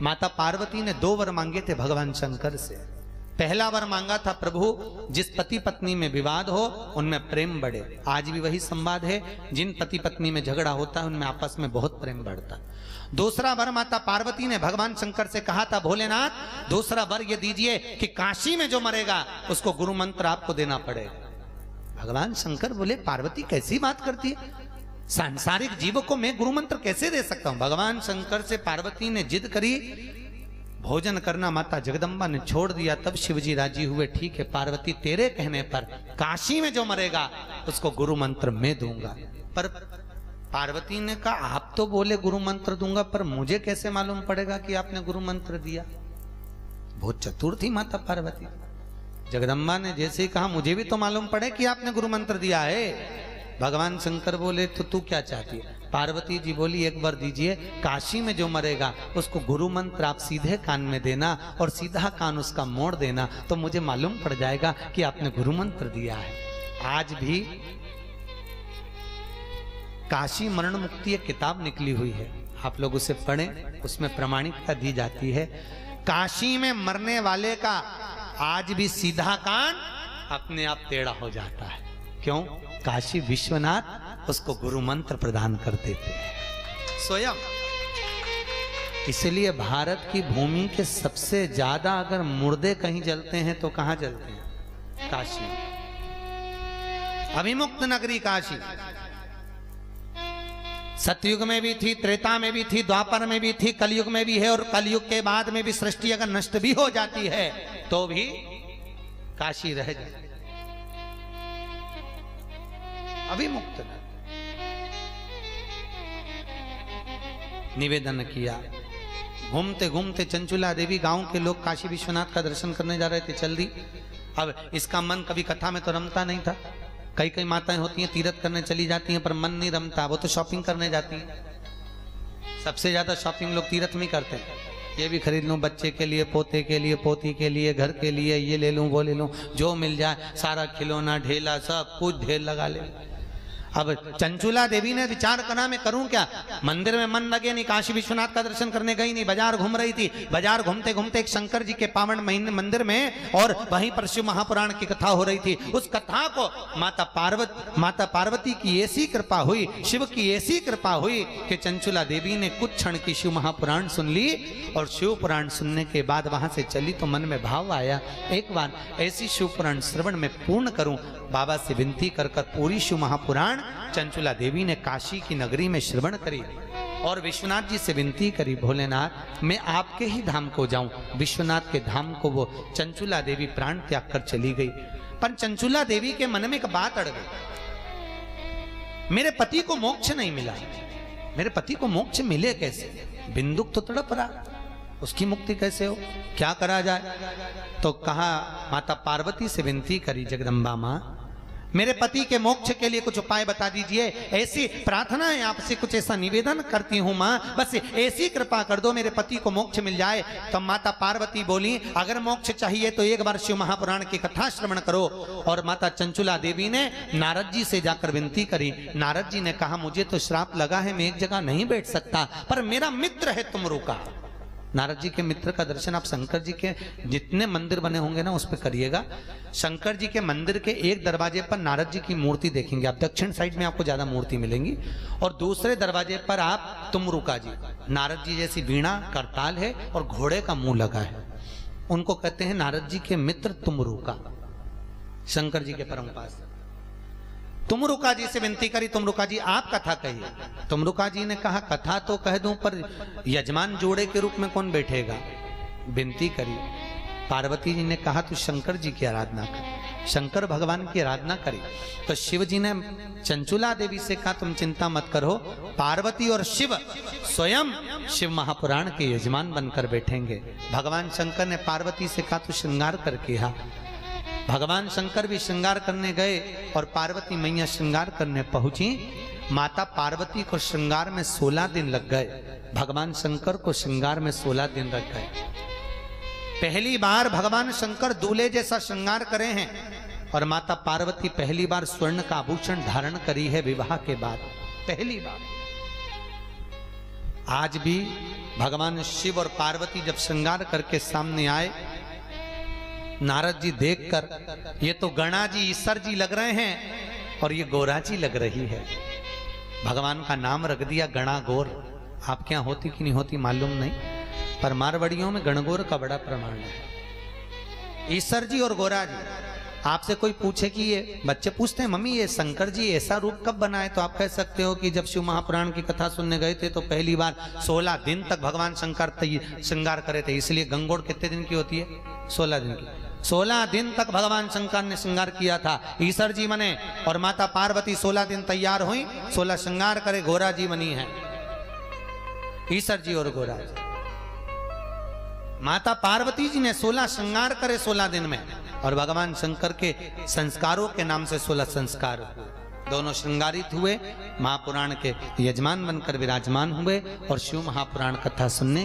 माता पार्वती ने 2 वर मांगे थे भगवान शंकर से। पहला वर मांगा था, प्रभु जिस पति पत्नी में विवाद हो उनमें प्रेम बढ़े। आज भी वही संवाद है, जिन पति पत्नी में झगड़ा होता है उनमें आपस में बहुत प्रेम बढ़ता। दूसरा वर माता पार्वती ने भगवान शंकर से कहा था, भोलेनाथ दूसरा वर ये दीजिए कि काशी में जो मरेगा उसको गुरु मंत्र आपको देना पड़ेगा। भगवान शंकर बोले, पार्वती कैसी बात करती है, सांसारिक जीव को मैं गुरु मंत्र कैसे दे सकता हूं। भगवान शंकर से पार्वती ने जिद करी, भोजन करना माता जगदम्बा ने छोड़ दिया। तब शिवजी राजी हुए, ठीक है पार्वती तेरे कहने पर काशी में जो मरेगा उसको गुरु मंत्र मैं दूंगा। पर पार्वती ने कहा, आप तो बोले गुरु मंत्र दूंगा, पर मुझे कैसे मालूम पड़ेगा कि आपने गुरु मंत्र दिया। बहुत चतुर थी माता पार्वती। जगदम्बा ने जैसे ही कहा, मुझे भी तो मालूम पड़े कि आपने गुरु मंत्र दिया है। भगवान शंकर बोले, तो तू क्या चाहती है। पार्वती जी बोली, एक बार दीजिए, काशी में जो मरेगा उसको गुरु मंत्र आप सीधे कान में देना और सीधा कान उसका मोड़ देना, तो मुझे मालूम पड़ जाएगा कि आपने गुरु मंत्र दिया है। आज भी काशी मरण मुक्ति एक किताब निकली हुई है, आप लोग उसे पढ़ें, उसमें प्रमाणिकता दी जाती है। काशी में मरने वाले का आज भी सीधा कान अपने आप टेढ़ा हो जाता है। क्यों? काशी विश्वनाथ उसको गुरु मंत्र प्रदान कर देते हैं स्वयं। इसलिए भारत की भूमि के सबसे ज्यादा अगर मुर्दे कहीं जलते हैं तो कहां जलते हैं? काशी। अभिमुक्त नगरी काशी। सतयुग में भी थी, त्रेता में भी थी, द्वापर में भी थी, कलयुग में भी है, और कलयुग के बाद में भी सृष्टि अगर नष्ट भी हो जाती है तो भी काशी रह जाती। अभिमुक्त निवेदन किया। घूमते घूमते चंचुला देवी, गांव के लोग काशी विश्वनाथ का दर्शन करने जा रहे थे, चल दी। अब इसका मन कभी कथा में तो रमता नहीं था। कई कई माताएं होती हैं तीर्थ करने चली जाती हैं पर मन नहीं रमता, वो तो शॉपिंग करने जाती हैं। सबसे ज्यादा शॉपिंग लोग तीर्थ में करते हैं। ये भी खरीद लूं बच्चे के लिए, पोते के लिए, पोती के लिए, घर के लिए, ये ले लूं वो ले लूं, जो मिल जाए सारा खिलौना ढेला सब कुछ ढेर लगा ले। अब चंचुला देवी ने विचार करा, मैं करूं क्या, मंदिर में मन लगे नहीं, काशी विश्वनाथ का दर्शन करने गई नहीं, बाजार घूम रही थी। बाजार घूमते घूमते एक शंकर जी के पावन महीने मंदिर में, और वहीं पर शिव महापुराण की कथा हो रही थी। उस कथा को माता पार्वती की ऐसी कृपा हुई, शिव की ऐसी कृपा हुई कि चंचुला देवी ने कुछ क्षण की शिव महापुराण सुन ली। और शिव पुराण सुनने के बाद वहां से चली तो मन में भाव आया, एक बार ऐसी शिव पुराण श्रवण में पूर्ण करूं। बाबा से विनती कर पूरी शिव महापुराण चंचुला देवी ने काशी की नगरी में श्रवण करी और विश्वनाथ जी से विनती करी, भोलेनाथ मैं आपके ही धाम को जाऊं। विश्वनाथ के धाम को वो चंचुला देवी प्राण त्याग कर चली गई। पर चंचुला देवी के मन में एक बात अड़ गई, मेरे पति को मोक्ष नहीं मिला, मेरे पति को मोक्ष मिले कैसे? बिंदुक तो तड़प रहा, उसकी मुक्ति कैसे हो, क्या करा जाए? तो कहा, माता पार्वती से विनती करी, जगदम्बा मां मेरे पति के मोक्ष के लिए कुछ उपाय बता दीजिए। ऐसी प्रार्थना है आपसे, कुछ ऐसा निवेदन करती हूँ माँ, बस ऐसी कृपा कर दो मेरे पति को मोक्ष मिल जाए। तो माता पार्वती बोली, अगर मोक्ष चाहिए तो एक बार शिव महापुराण की कथा श्रवण करो। और माता चंचुला देवी ने नारद जी से जाकर विनती करी। नारद जी ने कहा, मुझे तो श्राप लगा है, मैं एक जगह नहीं बैठ सकता, पर मेरा मित्र है तुमरू का। नारद जी के मित्र का दर्शन आप शंकर जी के जितने मंदिर बने होंगे ना उस पर करिएगा। शंकर जी के मंदिर के एक दरवाजे पर नारद जी की मूर्ति देखेंगे आप, दक्षिण साइड में आपको ज्यादा मूर्ति मिलेंगी, और दूसरे दरवाजे पर आप तुमरुका जी, नारद जी जैसी वीणा करताल है और घोड़े का मुंह लगा है, उनको कहते हैं नारद जी के मित्र तुमरुका, शंकर जी के परम पास। तुमरुका जी से विनती करी, तुमरुका जी आप कथा कहिए। तुमरुका जी ने कहा, कथा तो कह दूं पर यजमान जोड़े के रूप में कौन बैठेगा? विनती करी। पार्वती जी ने कहा, तू शंकर जी की आराधना कर, शंकर भगवान की आराधना करी। तो शिव जी ने चंचुला देवी से कहा, तुम चिंता मत करो, पार्वती और शिव स्वयं शिव महापुराण के यजमान बनकर बैठेंगे। भगवान शंकर ने पार्वती से कहा, तू श्रृंगार करके आ। भगवान शंकर भी श्रृंगार करने गए और पार्वती मैया श्रृंगार करने पहुंची। माता पार्वती को श्रृंगार में 16 दिन लग गए, भगवान शंकर को श्रृंगार में 16 दिन लग गए। पहली बार भगवान शंकर दूल्हे जैसा श्रृंगार करे हैं और माता पार्वती पहली बार स्वर्ण का आभूषण धारण करी है विवाह के बाद, पहली बार। आज भी भगवान शिव और पार्वती जब श्रृंगार करके सामने आए, नारद जी देखकर ये तो गणा जी ईश्वर जी लग रहे हैं और ये गोरा जी लग रही है। भगवान का नाम रख दिया गणा गोर। आपके यहाँ होती कि नहीं होती मालूम नहीं, पर मारवाड़ियों में गणगोर का बड़ा प्रमाण है। ईश्वर जी और गोरा जी। आपसे कोई पूछे कि ये बच्चे पूछते हैं मम्मी ये शंकर जी ऐसा रूप कब बनाए, तो आप कह सकते हो कि जब शिव महापुराण की कथा सुनने गए थे तो पहली बार 16 दिन तक भगवान शंकर श्रृंगार करे थे, इसलिए गंगोड़ कितने दिन की होती है? 16 दिन की। 16 दिन तक भगवान शंकर ने श्रृंगार किया था। ईश्वर जी बने और माता पार्वती 16 दिन तैयार हुई, 16 श्रृंगार करे गोरा जी बनी है। ईश्वर जी और गोरा जी। माता पार्वती जी ने 16 श्रृंगार करे 16 दिन में, और भगवान शंकर के संस्कारों के नाम से 16 संस्कार हुए। दोनों श्रृंगारित हुए, महापुराण के यजमान बनकर विराजमान हुए और शिव महापुराण कथा सुनने